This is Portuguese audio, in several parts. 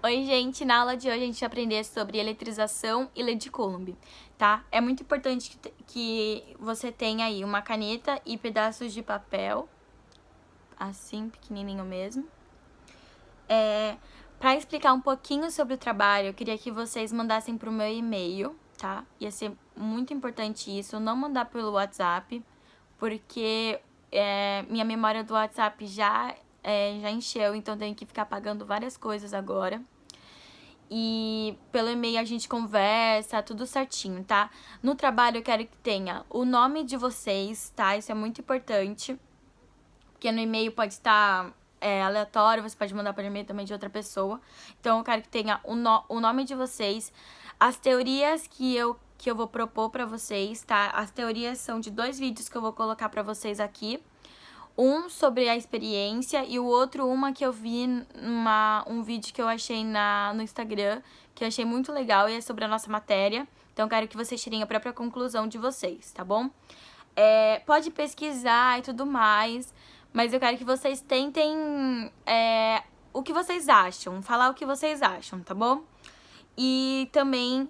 Oi, gente! Na aula de hoje a gente vai aprender sobre eletrização e LED Coulomb, tá? É muito importante que você tenha aí uma caneta e pedaços de papel, assim, pequenininho mesmo. Para explicar um pouquinho sobre o trabalho, eu queria que vocês mandassem pro meu e-mail, tá? Ia ser muito importante isso, não mandar pelo WhatsApp, porque minha memória do WhatsApp já encheu, então tenho que ficar apagando várias coisas agora. E pelo e-mail a gente conversa, tudo certinho, tá? No trabalho eu quero que tenha o nome de vocês, tá? Isso é muito importante, porque no e-mail pode estar aleatório, você pode mandar para e-mail também de outra pessoa. Então eu quero que tenha o nome de vocês, as teorias que eu vou propor para vocês, tá? As teorias são de 2 vídeos que eu vou colocar para vocês aqui. Um sobre a experiência e o outro uma que eu vi um vídeo que eu achei no Instagram, que eu achei muito legal e é sobre a nossa matéria. Então eu quero que vocês tirem a própria conclusão de vocês, tá bom? Pode pesquisar e tudo mais, mas eu quero que vocês tentem o que vocês acham, falar o que vocês acham, tá bom? E também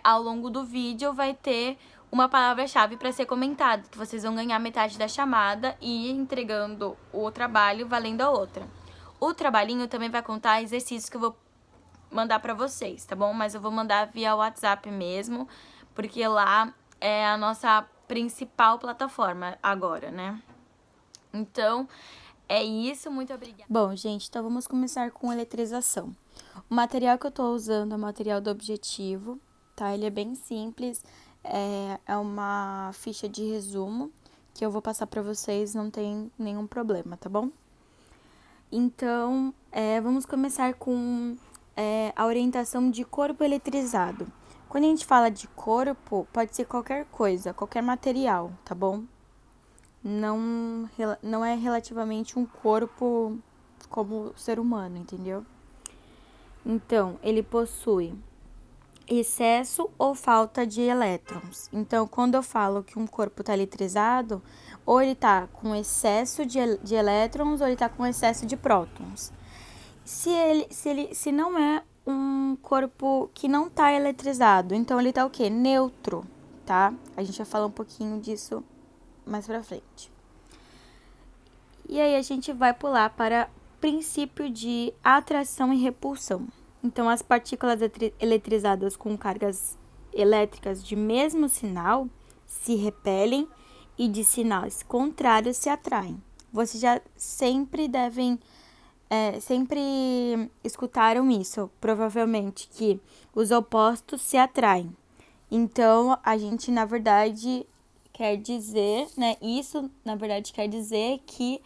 ao longo do vídeo vai ter uma palavra-chave para ser comentada, que vocês vão ganhar metade da chamada e ir entregando o trabalho valendo a outra. O trabalhinho também vai contar exercícios que eu vou mandar para vocês, tá bom? Mas eu vou mandar via WhatsApp mesmo, porque lá é a nossa principal plataforma agora, né? Então, é isso, muito obrigada. Bom, gente, então vamos começar com eletrização. O material que eu tô usando é o material do Objetivo, tá? Ele é bem simples, é uma ficha de resumo que eu vou passar pra vocês, não tem nenhum problema, tá bom? Então, vamos começar com a orientação de corpo eletrizado. Quando a gente fala de corpo, pode ser qualquer coisa, qualquer material, tá bom? Não é relativamente um corpo como ser humano, entendeu? Então, ele possui excesso ou falta de elétrons. Então, quando eu falo que um corpo está eletrizado, ou ele está com excesso de elétrons ou ele está com excesso de prótons. Se não é um corpo que não está eletrizado, então ele está o quê? Neutro, tá? A gente vai falar um pouquinho disso mais pra frente. E aí a gente vai pular para princípio de atração e repulsão. Então, as partículas eletrizadas com cargas elétricas de mesmo sinal se repelem e de sinais contrários se atraem. Vocês já sempre sempre escutaram isso, provavelmente, que os opostos se atraem. Então, a gente, na verdade, quer dizer, né? Isso, na verdade, quer dizer que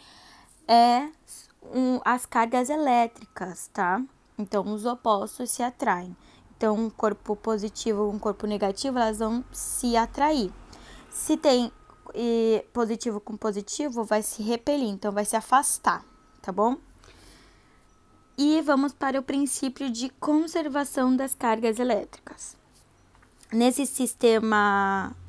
as cargas elétricas, tá? Então, os opostos se atraem. Então, um corpo positivo e um corpo negativo, elas vão se atrair. Se tem positivo com positivo, vai se repelir, então vai se afastar, tá bom? E vamos para o princípio de conservação das cargas elétricas.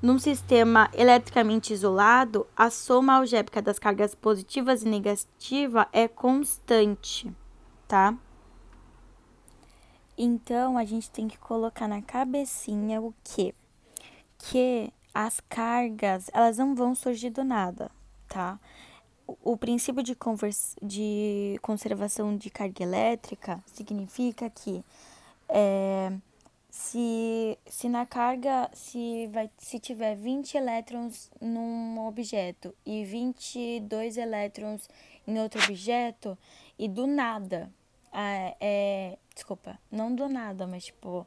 Num sistema eletricamente isolado, a soma algébrica das cargas positivas e negativas é constante, tá? Então, a gente tem que colocar na cabecinha o quê? Que as cargas, elas não vão surgir do nada, tá? O princípio de conservação de carga elétrica significa que se na carga, se tiver 20 elétrons num objeto e 22 elétrons em outro objeto, e do nada, desculpa, não do nada, mas tipo,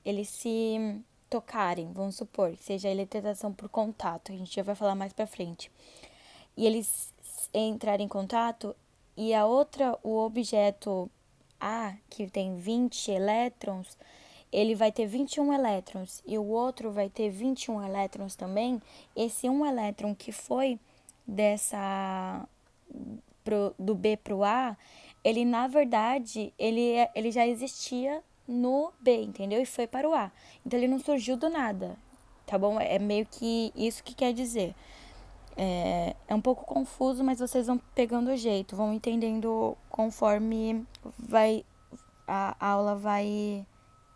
eles se tocarem, vamos supor, seja a eletrização por contato, a gente já vai falar mais pra frente, e eles entrarem em contato, e o objeto A, que tem 20 elétrons, ele vai ter 21 elétrons e o outro vai ter 21 elétrons também. Esse um elétron que foi do B para o A, ele na verdade, ele já existia no B, entendeu? E foi para o A. Então ele não surgiu do nada, tá bom? É meio que isso que quer dizer. É um pouco confuso, mas vocês vão pegando o jeito, vão entendendo conforme vai a aula vai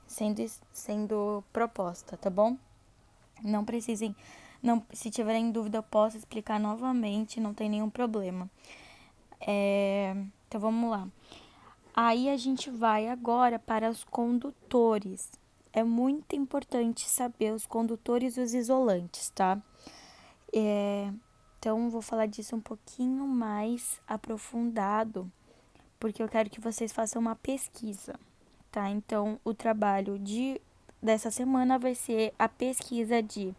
sendo proposta, tá bom? Não precisem, não, se tiverem dúvida eu posso explicar novamente, não tem nenhum problema. Então vamos lá. Aí a gente vai agora para os condutores. É muito importante saber os condutores e os isolantes, tá? Então vou falar disso um pouquinho mais aprofundado, porque eu quero que vocês façam uma pesquisa, tá? Então o trabalho dessa semana vai ser a pesquisa de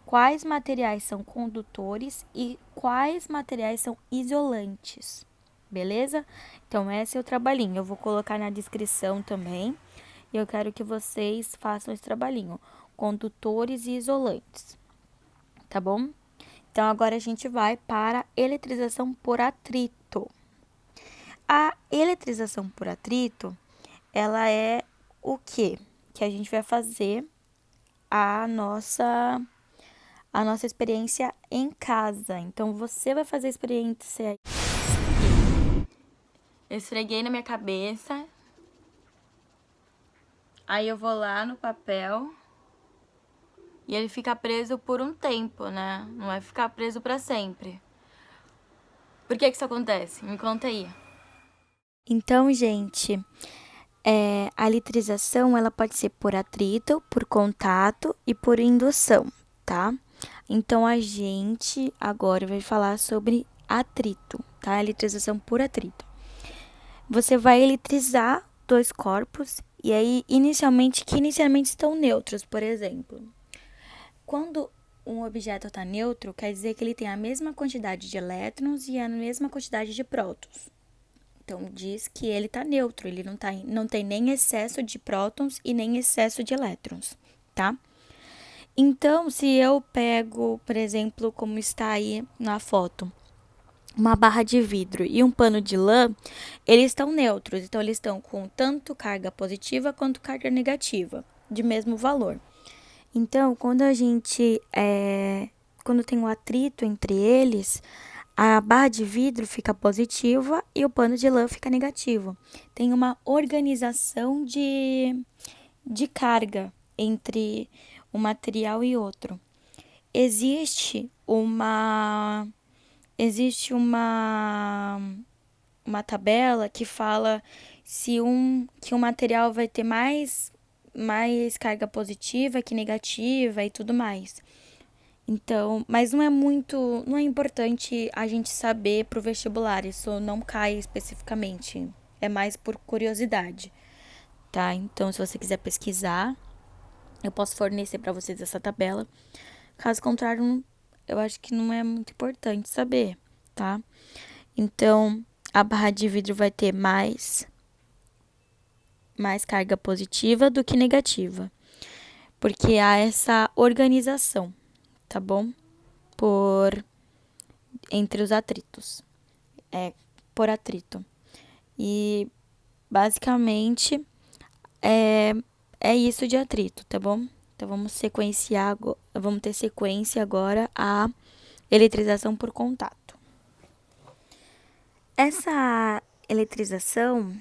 quais materiais são condutores e quais materiais são isolantes, beleza? Então esse é o trabalhinho, eu vou colocar na descrição também, e eu quero que vocês façam esse trabalhinho, condutores e isolantes, tá bom? Então agora a gente vai para eletrização por atrito. A eletrização por atrito, ela é o quê? Que a gente vai fazer a nossa experiência em casa. Então, você vai fazer a experiência. Eu esfreguei na minha cabeça. Aí eu vou lá no papel. E ele fica preso por um tempo, né? Não vai ficar preso pra sempre. Por que isso acontece? Me conta aí. Então, gente, a litrização ela pode ser por atrito, por contato e por indução, tá? Então, a gente agora vai falar sobre atrito, tá? A litrização por atrito. Você vai eletrizar dois corpos e aí inicialmente estão neutros, por exemplo. Quando um objeto está neutro, quer dizer que ele tem a mesma quantidade de elétrons e a mesma quantidade de prótons. Então, diz que ele está neutro, ele não tem nem excesso de prótons e nem excesso de elétrons, tá? Então, se eu pego, por exemplo, como está aí na foto, uma barra de vidro e um pano de lã, eles estão neutros, então eles estão com tanto carga positiva quanto carga negativa, de mesmo valor. Então, quando quando tem um atrito entre eles, a barra de vidro fica positiva e o pano de lã fica negativo. Tem uma organização de carga entre um material e outro. Existe uma tabela que fala que um material vai ter mais carga positiva que negativa e tudo mais. Então, mas não é importante a gente saber pro vestibular, isso não cai especificamente, é mais por curiosidade, tá? Então, se você quiser pesquisar, eu posso fornecer para vocês essa tabela. Caso contrário, eu acho que não é muito importante saber, tá? Então, a barra de vidro vai ter mais carga positiva do que negativa, porque há essa organização, tá bom? Entre os atritos, por atrito. E basicamente é isso de atrito, tá bom? Então vamos ter sequência agora a eletrização por contato. Essa eletrização,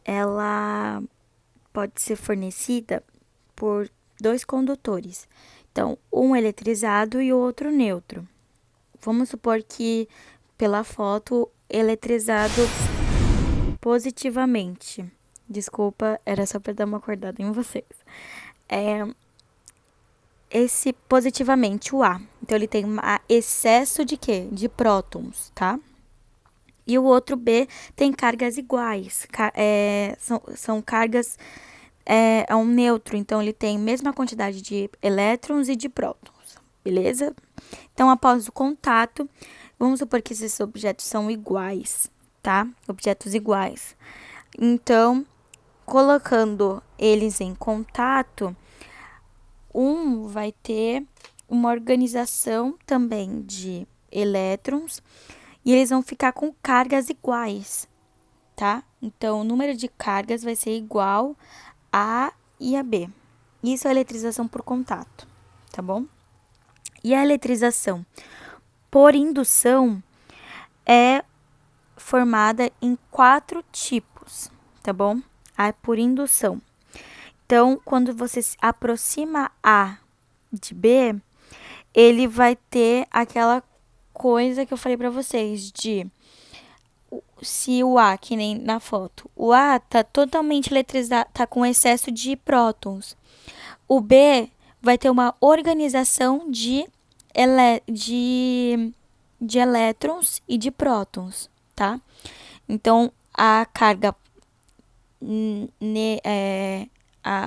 ela pode ser fornecida por dois condutores. Então, um eletrizado e o outro neutro. Vamos supor que, pela foto, eletrizado positivamente. Desculpa, era só para dar uma acordada em vocês. Esse positivamente, o A. Então, ele tem excesso de quê? De prótons, tá? E o outro B tem cargas iguais. São cargas... É um neutro, então ele tem a mesma quantidade de elétrons e de prótons, beleza? Então, após o contato, vamos supor que esses objetos são iguais, tá? Objetos iguais. Então, colocando eles em contato, um vai ter uma organização também de elétrons e eles vão ficar com cargas iguais, tá? Então, o número de cargas vai ser igual a e a B. Isso é a eletrização por contato, tá bom? E a eletrização por indução é formada em 4 tipos, tá bom? por indução. Então, quando você se aproxima A de B, ele vai ter aquela coisa que eu falei para vocês de se o A, que nem na foto, o A tá totalmente eletrizado, tá com excesso de prótons. O B vai ter uma organização de elétrons e de prótons, tá? Então, a carga,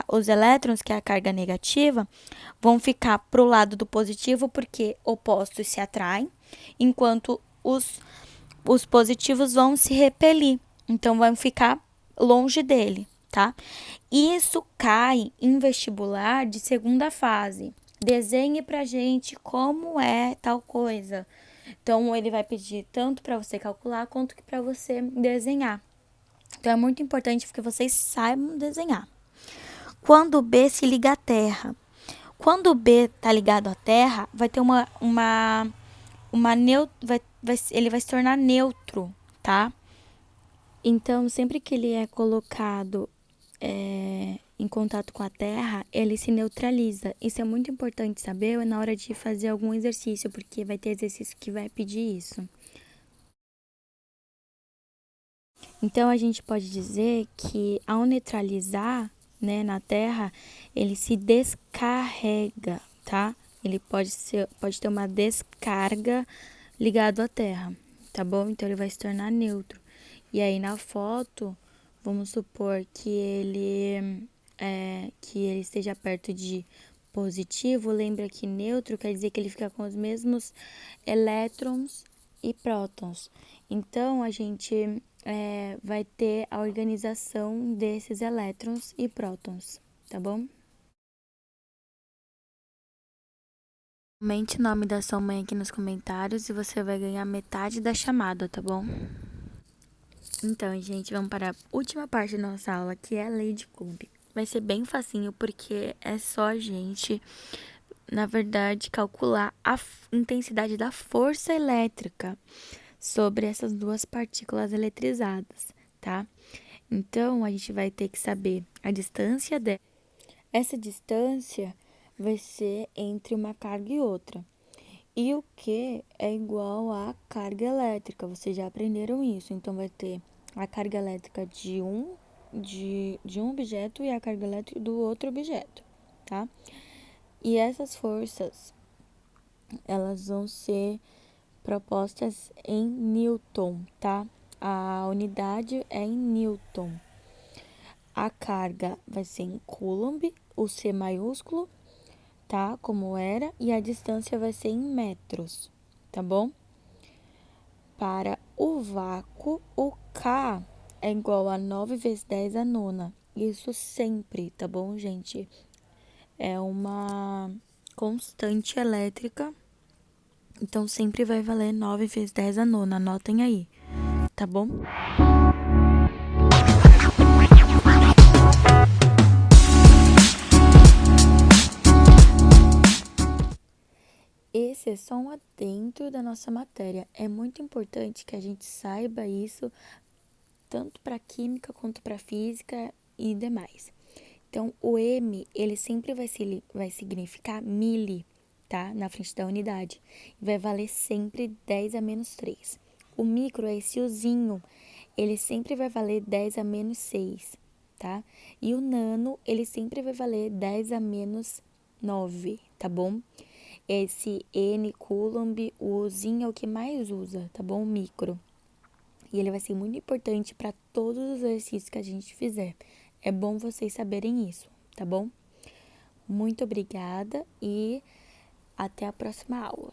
os elétrons, que é a carga negativa, vão ficar pro lado do positivo, porque opostos se atraem, enquanto os positivos vão se repelir, então vão ficar longe dele, tá? Isso cai em vestibular de segunda fase. Desenhe pra gente como é tal coisa. Então, ele vai pedir tanto para você calcular quanto que para você desenhar. Então, é muito importante que vocês saibam desenhar. Quando o B se liga à Terra. Quando o B tá ligado à Terra, vai ter ele vai se tornar neutro, tá? Então, sempre que ele é colocado em contato com a Terra, ele se neutraliza. Isso é muito importante saber na hora de fazer algum exercício, porque vai ter exercício que vai pedir isso. Então, a gente pode dizer que ao neutralizar, né, na Terra, ele se descarrega, tá? Ele pode ter uma descarga ligado à Terra, tá bom? Então, ele vai se tornar neutro. E aí, na foto, vamos supor que ele esteja perto de positivo. Lembra que neutro quer dizer que ele fica com os mesmos elétrons e prótons. Então, a gente vai ter a organização desses elétrons e prótons, tá bom? Comente o nome da sua mãe aqui nos comentários e você vai ganhar metade da chamada, tá bom? Então, gente, vamos para a última parte da nossa aula, que é a lei de Coulomb. Vai ser bem facinho, porque é só a gente, na verdade, calcular a intensidade da força elétrica sobre essas duas partículas eletrizadas, tá? Então, a gente vai ter que saber a distância dela. Essa distância vai ser entre uma carga e outra. E o Q é igual à carga elétrica, vocês já aprenderam isso. Então, vai ter a carga elétrica de um objeto e a carga elétrica do outro objeto, tá? E essas forças, elas vão ser propostas em Newton, tá? A unidade é em Newton. A carga vai ser em Coulomb, o C maiúsculo, tá? Como era. E a distância vai ser em metros, tá bom? Para o vácuo, o K é igual a 9 vezes 10 a nona. Isso sempre, tá bom, gente? É uma constante elétrica. Então, sempre vai valer 9 vezes 10 a nona. Anotem aí, tá bom? Esse é só um adentro da nossa matéria. É muito importante que a gente saiba isso, tanto para química quanto para física e demais. Então, o M, ele sempre vai significar mili, tá? Na frente da unidade. Vai valer sempre 10 a menos 3. O micro é esse Uzinho, ele sempre vai valer 10 a menos 6, tá? E o nano, ele sempre vai valer 10 a menos 9, tá bom? Esse N Coulomb, o Uzinho é o que mais usa, tá bom? O micro. E ele vai ser muito importante para todos os exercícios que a gente fizer. É bom vocês saberem isso, tá bom? Muito obrigada e até a próxima aula.